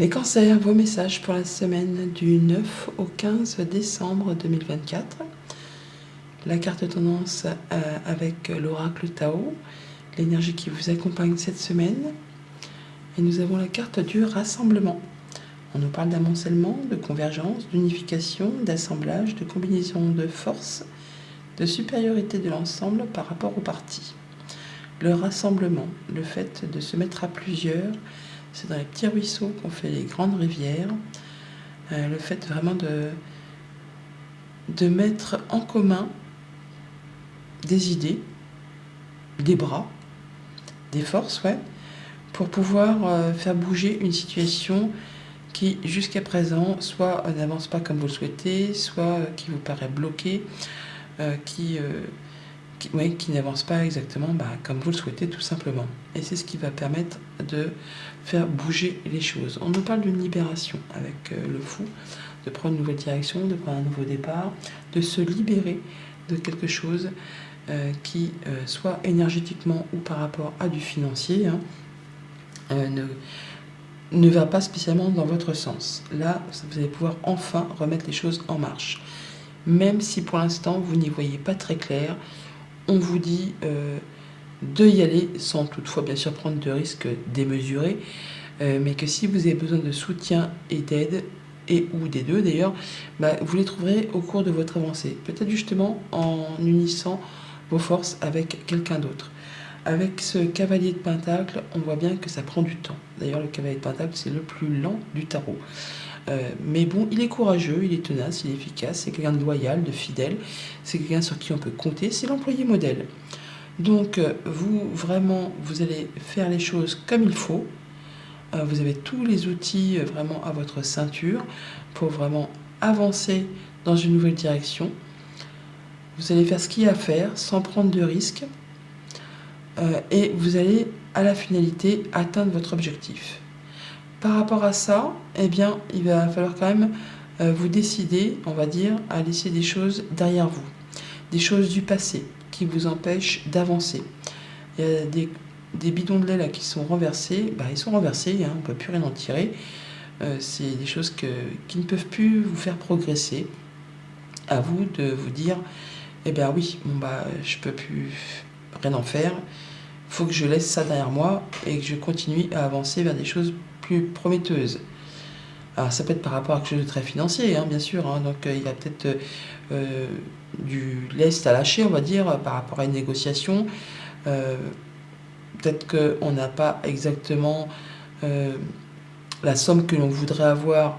Les cancers, vos messages pour la semaine du 9 au 15 décembre 2024. La carte tendance avec l'oracle Tao, l'énergie qui vous accompagne cette semaine. Et nous avons la carte du rassemblement. On nous parle d'amoncellement, de convergence, d'unification, d'assemblage, de combinaison de forces, de supériorité de l'ensemble par rapport aux parties. Le rassemblement, le fait de se mettre à plusieurs, c'est dans les petits ruisseaux qu'on fait les grandes rivières. Le fait vraiment de mettre en commun des idées, des bras, des forces, pour pouvoir faire bouger une situation qui, jusqu'à présent, soit n'avance pas comme vous le souhaitez, soit qui vous paraît bloquée, qui n'avance pas exactement comme vous le souhaitez, tout simplement. Et c'est ce qui va permettre de faire bouger les choses. On nous parle d'une libération avec le fou, de prendre une nouvelle direction, de prendre un nouveau départ, de se libérer de quelque chose qui, soit énergétiquement ou par rapport à du financier, ne va pas spécialement dans votre sens. Là, vous allez pouvoir enfin remettre les choses en marche. Même si pour l'instant, vous n'y voyez pas très clair, on vous dit de y aller sans toutefois bien sûr prendre de risques démesurés, mais que si vous avez besoin de soutien et d'aide, et ou des deux d'ailleurs, vous les trouverez au cours de votre avancée. Peut-être justement en unissant vos forces avec quelqu'un d'autre. Avec ce cavalier de pentacle, on voit bien que ça prend du temps. D'ailleurs, le cavalier de pentacle, c'est le plus lent du tarot. Mais bon, il est courageux, il est tenace, il est efficace, c'est quelqu'un de loyal, de fidèle, c'est quelqu'un sur qui on peut compter, c'est l'employé modèle. Donc, vous allez faire les choses comme il faut. Vous avez tous les outils vraiment à votre ceinture pour vraiment avancer dans une nouvelle direction. Vous allez faire ce qu'il y a à faire sans prendre de risques. Et vous allez, à la finalité, atteindre votre objectif. Par rapport à ça, il va falloir quand même vous décider, on va dire, à laisser des choses derrière vous. Des choses du passé qui vous empêchent d'avancer. Il y a des bidons de lait là qui sont renversés. Ils sont renversés, on ne peut plus rien en tirer. C'est des choses qui ne peuvent plus vous faire progresser. À vous de vous dire, je ne peux plus rien en faire. Il faut que je laisse ça derrière moi et que je continue à avancer vers des choses plus prometteuses. Alors ça peut être par rapport à quelque chose de très financier, bien sûr. Donc il y a peut-être du lest à lâcher, on va dire, par rapport à une négociation. Peut-être qu'on n'a pas exactement la somme que l'on voudrait avoir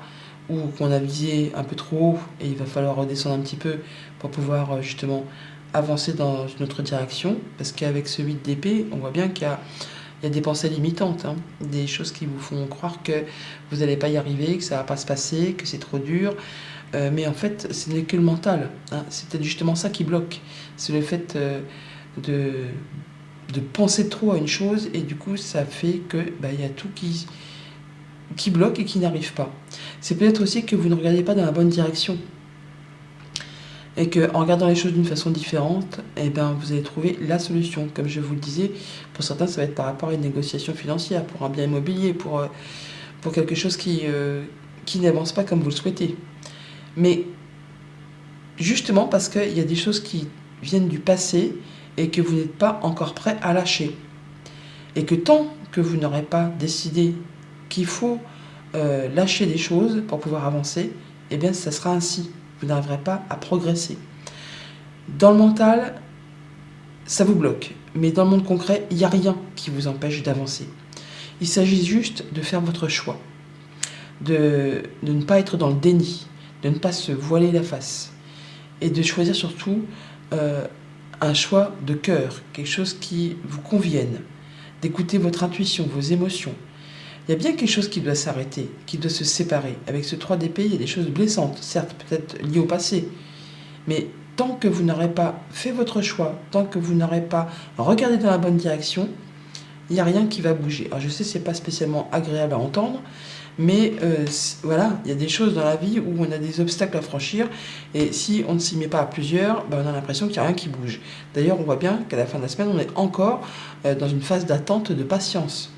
ou qu'on a visé un peu trop haut et il va falloir redescendre un petit peu pour pouvoir justement avancer dans une autre direction, parce qu'avec ce 8 d'épée, on voit bien qu'il y a des pensées limitantes, des choses qui vous font croire que vous n'allez pas y arriver, que ça ne va pas se passer, que c'est trop dur, mais en fait, ce n'est que le mental. C'est peut-être justement ça qui bloque. C'est le fait de penser trop à une chose, et du coup, ça fait que y a tout qui bloque et qui n'arrive pas. C'est peut-être aussi que vous ne regardez pas dans la bonne direction. Et qu'en regardant les choses d'une façon différente, vous allez trouver la solution. Comme je vous le disais, pour certains, ça va être par rapport à une négociation financière, pour un bien immobilier, pour quelque chose qui n'avance pas comme vous le souhaitez. Mais justement parce qu'il y a des choses qui viennent du passé et que vous n'êtes pas encore prêt à lâcher. Et que tant que vous n'aurez pas décidé qu'il faut lâcher des choses pour pouvoir avancer, ça sera ainsi. Vous n'arriverez pas à progresser. Dans le mental, ça vous bloque. Mais dans le monde concret, il n'y a rien qui vous empêche d'avancer. Il s'agit juste de faire votre choix. De ne pas être dans le déni. De ne pas se voiler la face. Et de choisir surtout un choix de cœur. Quelque chose qui vous convienne. D'écouter votre intuition, vos émotions. Il y a bien quelque chose qui doit s'arrêter, qui doit se séparer. Avec ce 3 d'épée, il y a des choses blessantes, certes, peut-être liées au passé. Mais tant que vous n'aurez pas fait votre choix, tant que vous n'aurez pas regardé dans la bonne direction, il n'y a rien qui va bouger. Alors je sais que ce n'est pas spécialement agréable à entendre, mais il y a des choses dans la vie où on a des obstacles à franchir, et si on ne s'y met pas à plusieurs, on a l'impression qu'il n'y a rien qui bouge. D'ailleurs, on voit bien qu'à la fin de la semaine, on est encore dans une phase d'attente, de patience.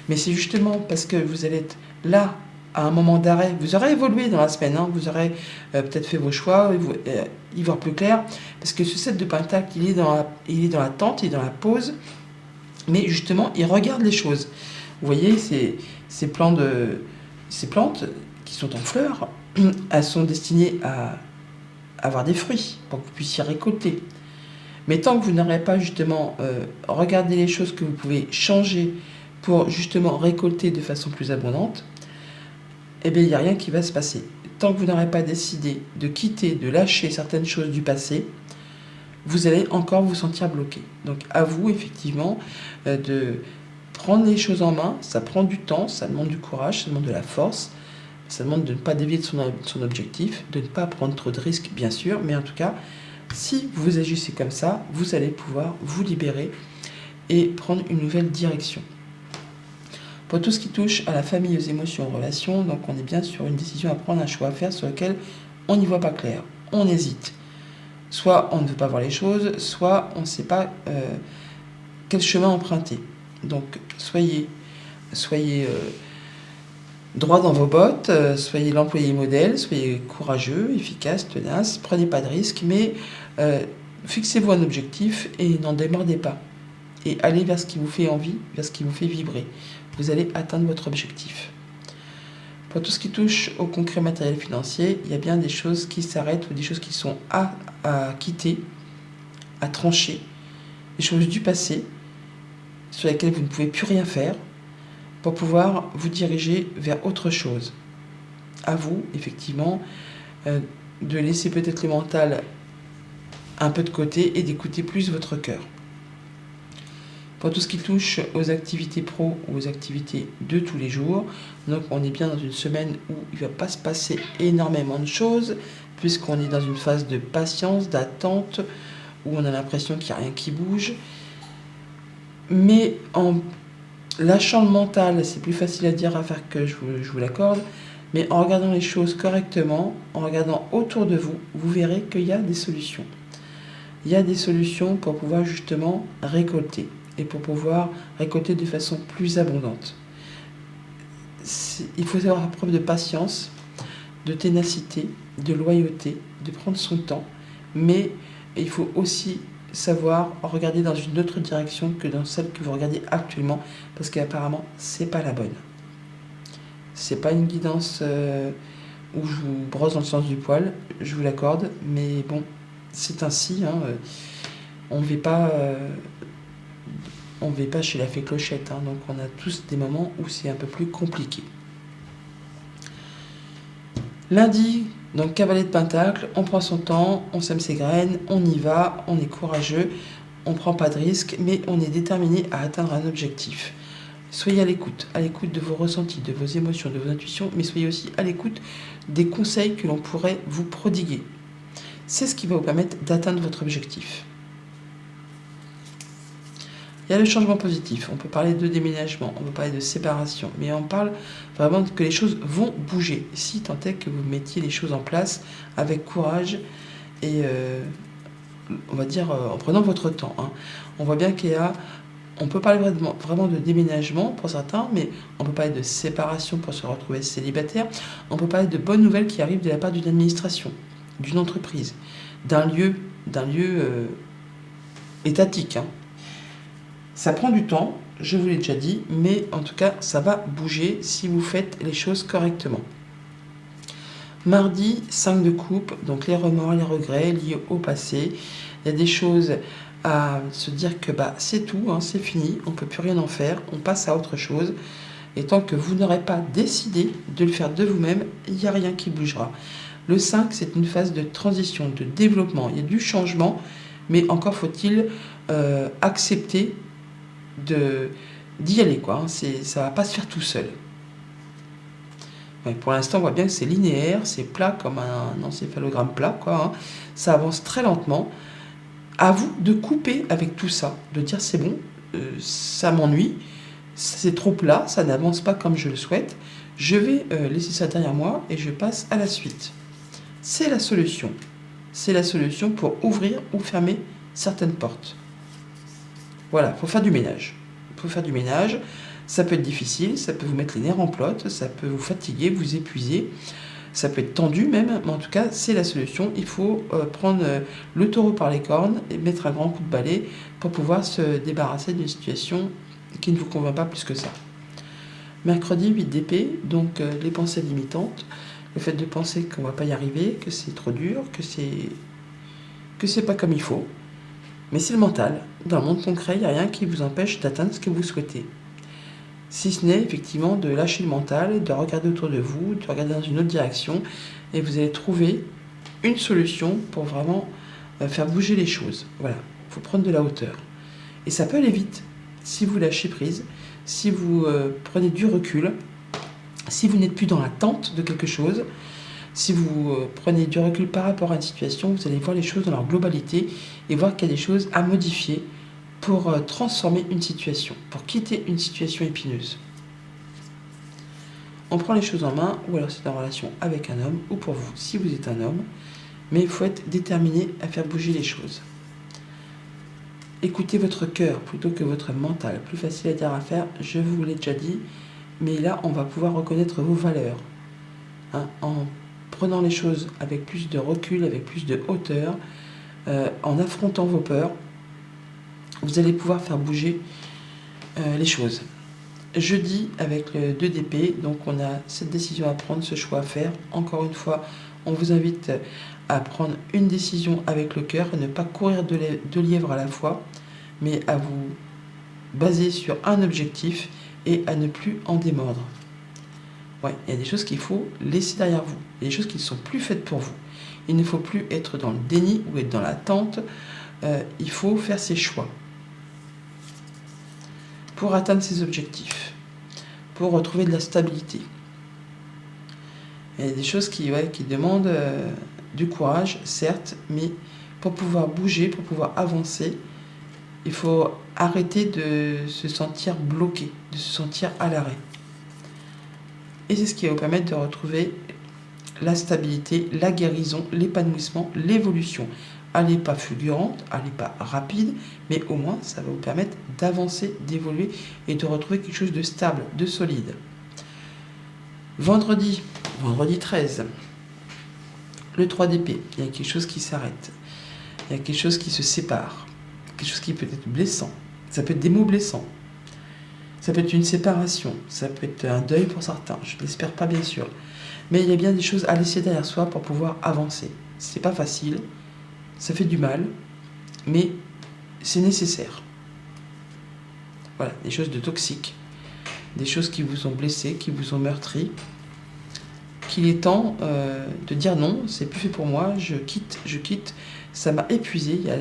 Mais c'est justement parce que vous allez être là à un moment d'arrêt. Vous aurez évolué dans la semaine, hein, vous aurez peut-être fait vos choix, y voir plus clair, parce que ce 7 de Pentacle, il est dans l'attente, il est dans la pause, mais justement, il regarde les choses. Vous voyez, ces plantes qui sont en fleurs, elles sont destinées à avoir des fruits, pour que vous puissiez récolter. Mais tant que vous n'aurez pas justement regardé les choses que vous pouvez changer pour justement récolter de façon plus abondante, eh bien il n'y a rien qui va se passer. Tant que vous n'aurez pas décidé de quitter, de lâcher certaines choses du passé, vous allez encore vous sentir bloqué. Donc à vous effectivement de prendre les choses en main. Ça prend du temps, ça demande du courage, ça demande de la force, ça demande de ne pas dévier de son objectif, de ne pas prendre trop de risques bien sûr, mais en tout cas, si vous agissez comme ça, vous allez pouvoir vous libérer et prendre une nouvelle direction. Pour tout ce qui touche à la famille, aux émotions, aux relations, donc on est bien sur une décision à prendre, un choix à faire sur lequel on n'y voit pas clair, on hésite. Soit on ne veut pas voir les choses, soit on ne sait pas quel chemin emprunter. Donc soyez droit dans vos bottes, soyez l'employé modèle, soyez courageux, efficace, tenace, prenez pas de risques, mais fixez-vous un objectif et n'en démordez pas. Et allez vers ce qui vous fait envie, vers ce qui vous fait vibrer. Vous allez atteindre votre objectif. Pour tout ce qui touche au concret matériel financier, il y a bien des choses qui s'arrêtent ou des choses qui sont à quitter, à trancher, des choses du passé sur lesquelles vous ne pouvez plus rien faire pour pouvoir vous diriger vers autre chose. À vous, effectivement, de laisser peut-être le mental un peu de côté et d'écouter plus votre cœur. Pour tout ce qui touche aux activités pro ou aux activités de tous les jours, donc on est bien dans une semaine où il ne va pas se passer énormément de choses, puisqu'on est dans une phase de patience, d'attente, où on a l'impression qu'il n'y a rien qui bouge. Mais en lâchant le mental, c'est plus facile à dire à faire que je vous l'accorde, mais en regardant les choses correctement, en regardant autour de vous, vous verrez qu'il y a des solutions. Il y a des solutions pour pouvoir justement récolter et pour pouvoir récolter de façon plus abondante. Il faut avoir preuve de patience, de ténacité, de loyauté, de prendre son temps, mais il faut aussi savoir regarder dans une autre direction que dans celle que vous regardez actuellement, parce qu'apparemment c'est pas la bonne. C'est pas une guidance où je vous brosse dans le sens du poil, je vous l'accorde, mais bon, c'est ainsi, hein, on ne va pas chez la fée Clochette, hein, donc on a tous des moments où c'est un peu plus compliqué. Lundi, donc cavalier de Pentacle, on prend son temps, on sème ses graines, on y va, on est courageux, on ne prend pas de risques, mais on est déterminé à atteindre un objectif. Soyez à l'écoute de vos ressentis, de vos émotions, de vos intuitions, mais soyez aussi à l'écoute des conseils que l'on pourrait vous prodiguer. C'est ce qui va vous permettre d'atteindre votre objectif. Il y a le changement positif, on peut parler de déménagement, on peut parler de séparation, mais on parle vraiment que les choses vont bouger, si tant est que vous mettiez les choses en place avec courage et on va dire en prenant votre temps. Hein. On voit bien on peut parler vraiment de déménagement pour certains, mais on peut parler de séparation pour se retrouver célibataire, on peut parler de bonnes nouvelles qui arrivent de la part d'une administration, d'une entreprise, d'un lieu étatique. Hein. Ça prend du temps, je vous l'ai déjà dit, mais en tout cas, ça va bouger si vous faites les choses correctement. Mardi, 5 de coupe, donc les remords, les regrets liés au passé. Il y a des choses à se dire que c'est tout, hein, c'est fini, on ne peut plus rien en faire, on passe à autre chose. Et tant que vous n'aurez pas décidé de le faire de vous-même, il n'y a rien qui bougera. Le 5, c'est une phase de transition, de développement. Il y a du changement, mais encore faut-il accepter d'y aller, quoi. Ça va pas se faire tout seul. Ouais, pour l'instant, on voit bien que c'est linéaire, c'est plat comme un encéphalogramme plat, quoi. Hein. Ça avance très lentement. À vous de couper avec tout ça, de dire c'est bon, ça m'ennuie, c'est trop plat, ça n'avance pas comme je le souhaite. Je vais laisser ça derrière moi et je passe à la suite. C'est la solution. C'est la solution pour ouvrir ou fermer certaines portes. Voilà, il faut faire du ménage. Il faut faire du ménage. Ça peut être difficile, ça peut vous mettre les nerfs en plâtre, ça peut vous fatiguer, vous épuiser, ça peut être tendu même, mais en tout cas, c'est la solution. Il faut prendre le taureau par les cornes et mettre un grand coup de balai pour pouvoir se débarrasser d'une situation qui ne vous convient pas plus que ça. Mercredi, 8 d'épée, donc les pensées limitantes, le fait de penser qu'on ne va pas y arriver, que c'est trop dur, que c'est pas comme il faut. Mais c'est le mental. Dans le monde concret, il n'y a rien qui vous empêche d'atteindre ce que vous souhaitez. Si ce n'est effectivement de lâcher le mental, de regarder autour de vous, de regarder dans une autre direction, et vous allez trouver une solution pour vraiment faire bouger les choses. Voilà, il faut prendre de la hauteur. Et ça peut aller vite, si vous lâchez prise, si vous prenez du recul, si vous n'êtes plus dans l'attente de quelque chose, si vous prenez du recul par rapport à une situation, vous allez voir les choses dans leur globalité et voir qu'il y a des choses à modifier pour transformer une situation, pour quitter une situation épineuse. On prend les choses en main, ou alors c'est en relation avec un homme, ou pour vous, si vous êtes un homme, mais il faut être déterminé à faire bouger les choses. Écoutez votre cœur plutôt que votre mental. Plus facile à dire à faire, je vous l'ai déjà dit, mais là on va pouvoir reconnaître vos valeurs. En prenant les choses avec plus de recul, avec plus de hauteur, en affrontant vos peurs, vous allez pouvoir faire bouger les choses. Jeudi, avec le 2 d'épée, donc on a cette décision à prendre, ce choix à faire. Encore une fois, on vous invite à prendre une décision avec le cœur et ne pas courir deux lièvres à la fois, mais à vous baser sur un objectif et à ne plus en démordre. Ouais, il y a des choses qu'il faut laisser derrière vous. Il y a des choses qui ne sont plus faites pour vous. Il ne faut plus être dans le déni ou être dans l'attente. Il faut faire ses choix pour atteindre ses objectifs, pour retrouver de la stabilité. Il y a des choses qui demandent du courage, certes, mais pour pouvoir bouger, pour pouvoir avancer, il faut arrêter de se sentir bloqué, de se sentir à l'arrêt. Et c'est ce qui va vous permettre de retrouver la stabilité, la guérison, l'épanouissement, l'évolution. Elle n'est pas fulgurante, elle n'est pas rapide, mais au moins ça va vous permettre d'avancer, d'évoluer et de retrouver quelque chose de stable, de solide. Vendredi 13, le 3 d'épée, il y a quelque chose qui s'arrête, il y a quelque chose qui se sépare, quelque chose qui peut être blessant, ça peut être des mots blessants, ça peut être une séparation, ça peut être un deuil pour certains, je ne l'espère pas bien sûr, mais il y a bien des choses à laisser derrière soi pour pouvoir avancer. C'est pas facile, ça fait du mal, mais c'est nécessaire. Voilà, des choses de toxiques, des choses qui vous ont blessé, qui vous ont meurtri, qu'il est temps de dire non, c'est plus fait pour moi, je quitte, ça m'a épuisé. Il y a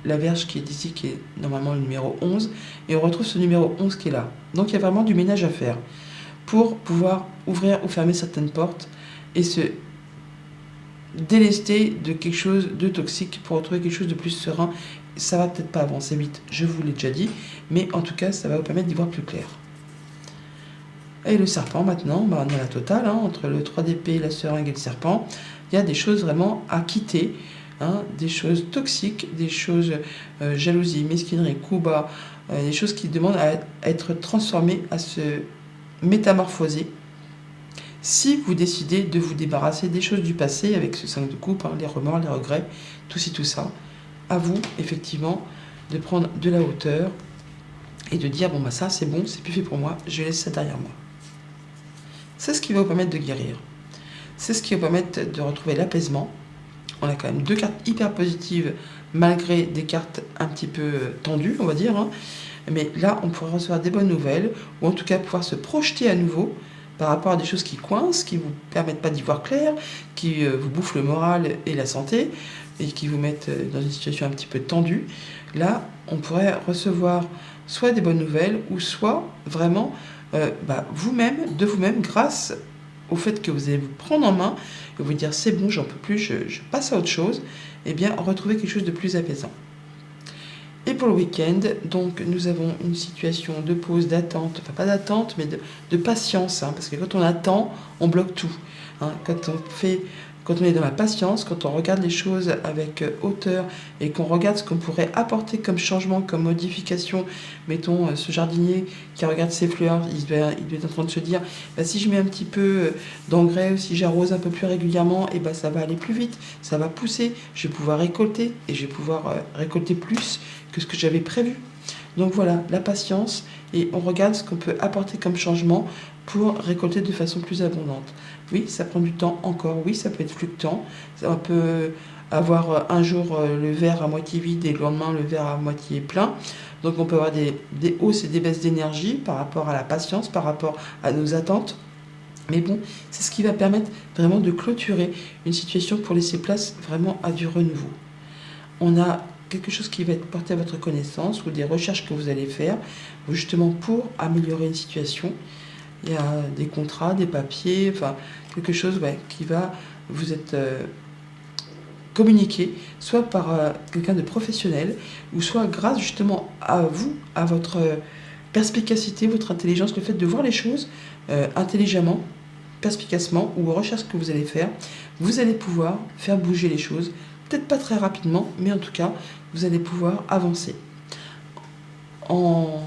la Vierge qui est ici, qui est normalement le numéro 11, et on retrouve ce numéro 11 qui est là. Donc il y a vraiment du ménage à faire pour pouvoir ouvrir ou fermer certaines portes et se délester de quelque chose de toxique pour retrouver quelque chose de plus serein. Ça va peut-être pas avancer vite, je vous l'ai déjà dit, mais en tout cas ça va vous permettre d'y voir plus clair. Et le serpent maintenant, on a la totale, entre le 3 d'épée, la seringue et le serpent, il y a des choses vraiment à quitter, des choses toxiques, des choses jalousie, mesquinerie, coups bas, des choses qui demandent à être transformées, à se métamorphoser. Si vous décidez de vous débarrasser des choses du passé avec ce 5 de coupe, les remords, les regrets, tout ça, à vous, effectivement, de prendre de la hauteur et de dire, ça c'est bon, c'est plus fait pour moi, je laisse ça derrière moi. C'est ce qui va vous permettre de guérir. C'est ce qui va vous permettre de retrouver l'apaisement. On a quand même 2 cartes hyper positives, malgré des cartes un petit peu tendues, on va dire. Mais là, on pourrait recevoir des bonnes nouvelles, ou en tout cas pouvoir se projeter à nouveau par rapport à des choses qui coincent, qui ne vous permettent pas d'y voir clair, qui vous bouffent le moral et la santé, et qui vous mettent dans une situation un petit peu tendue. Là, on pourrait recevoir soit des bonnes nouvelles, ou soit vraiment de vous-même, grâce au fait que vous allez vous prendre en main et vous dire c'est bon, j'en peux plus, je passe à autre chose, et bien retrouver quelque chose de plus apaisant. Et pour le week-end, donc nous avons une situation de pause, d'attente, enfin pas d'attente, mais de patience, parce que quand on attend, on bloque tout. Quand on fait quand on est dans la patience, quand on regarde les choses avec hauteur et qu'on regarde ce qu'on pourrait apporter comme changement, comme modification, mettons ce jardinier qui regarde ses fleurs, il doit être en train de se dire, bah, si je mets un petit peu d'engrais ou si j'arrose un peu plus régulièrement, et bah, ça va aller plus vite, ça va pousser, je vais pouvoir récolter et je vais pouvoir récolter plus que ce que j'avais prévu. Donc voilà, la patience, et on regarde ce qu'on peut apporter comme changement pour récolter de façon plus abondante. Oui, ça prend du temps encore, oui, ça peut être fluctuant, on peut avoir un jour le verre à moitié vide et le lendemain le verre à moitié plein. Donc on peut avoir des hausses et des baisses d'énergie par rapport à la patience, par rapport à nos attentes. Mais bon, c'est ce qui va permettre vraiment de clôturer une situation pour laisser place vraiment à du renouveau. On a quelque chose qui va être porté à votre connaissance ou des recherches que vous allez faire justement pour améliorer une situation. Il y a des contrats, des papiers, enfin quelque chose qui va vous être communiqué, soit par quelqu'un de professionnel, ou soit grâce justement à vous, à votre perspicacité, votre intelligence, le fait de voir les choses intelligemment, perspicacement, ou aux recherches que vous allez faire, vous allez pouvoir faire bouger les choses, peut-être pas très rapidement, mais en tout cas, vous allez pouvoir avancer en,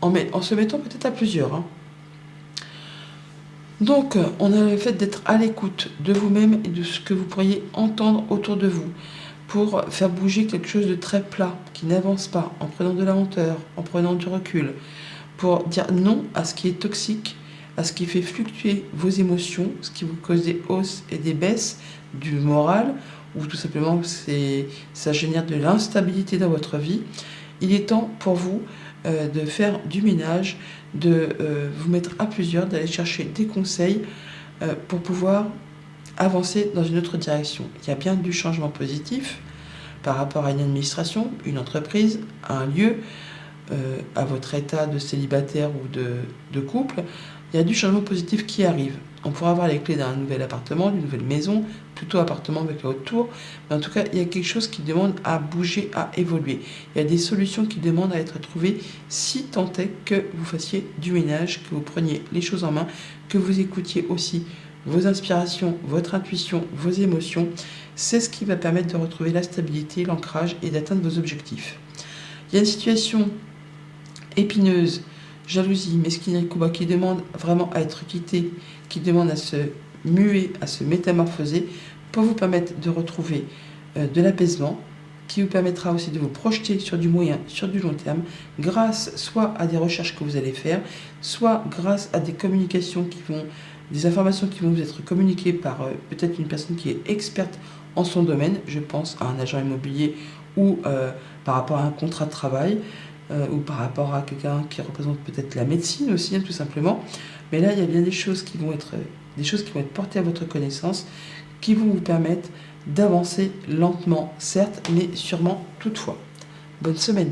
en se mettant peut-être à plusieurs. Hein. Donc, on a le fait d'être à l'écoute de vous-même et de ce que vous pourriez entendre autour de vous pour faire bouger quelque chose de très plat, qui n'avance pas, en prenant de la hauteur, en prenant du recul, pour dire non à ce qui est toxique, à ce qui fait fluctuer vos émotions, ce qui vous cause des hausses et des baisses du moral, ou tout simplement ça génère de l'instabilité dans votre vie. Il est temps pour vous de faire du ménage, de vous mettre à plusieurs, d'aller chercher des conseils pour pouvoir avancer dans une autre direction. Il y a bien du changement positif par rapport à une administration, une entreprise, un lieu, à votre état de célibataire ou de couple. Il y a du changement positif qui arrive. On pourra avoir les clés d'un nouvel appartement, d'une nouvelle maison, plutôt appartement avec la haute tour. Mais en tout cas, il y a quelque chose qui demande à bouger, à évoluer. Il y a des solutions qui demandent à être trouvées si tant est que vous fassiez du ménage, que vous preniez les choses en main, que vous écoutiez aussi vos inspirations, votre intuition, vos émotions. C'est ce qui va permettre de retrouver la stabilité, l'ancrage et d'atteindre vos objectifs. Il y a une situation épineuse, jalousie, mesquinerie, combat qui demande vraiment à être quittée, qui demande à se muer, à se métamorphoser pour vous permettre de retrouver de l'apaisement, qui vous permettra aussi de vous projeter sur du moyen, sur du long terme, grâce soit à des recherches que vous allez faire, soit grâce à des communications des informations qui vont vous être communiquées par peut-être une personne qui est experte en son domaine, je pense à un agent immobilier ou par rapport à un contrat de travail, ou par rapport à quelqu'un qui représente peut-être la médecine aussi, hein, tout simplement. Mais là, il y a bien des choses qui vont être portées à votre connaissance, qui vont vous permettre d'avancer lentement, certes, mais sûrement toutefois. Bonne semaine.